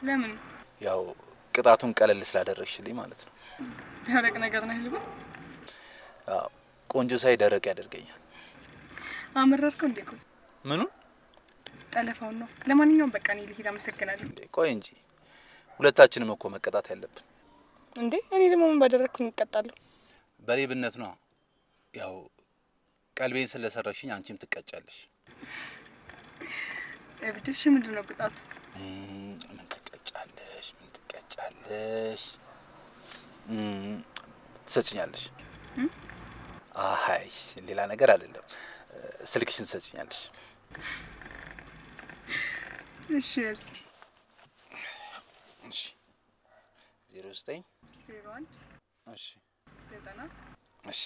ለምን? ያው ቅጣቱን ቀለል ስላደረግሽልኝ ማለት ነው። ደረቅ ነገር ነህ ልበል? አዎ ቆንጆ ሳይ ደረቅ ያደርገኛል። አመረርከው እንዴ? ቆይ ምኑን? ጠለፋውን ነው። ለማንኛውም በቃ እኔ ልሂድ። አመሰግናለሁ። ቆይ እንጂ ሁለታችንም እኮ መቀጣት ያለብን እንዴ? እኔ ደግሞ ምን ባደረግኩኝ እቀጣለሁ? በሌብነት ነው። ያው ቀልቤን ስለሰረሽኝ አንቺም ትቀጫለሽ። እብድሽ ምንድን ነው ቅጣቱ? ምን ትቀጫለሽ? ምን ትቀጫለሽ? ትሰጭኛለሽ። አይ ሌላ ነገር አይደለም። ስልክሽን ትሰጭኛለሽ። እሺ እሺ 09 01 እሺ 90 እሺ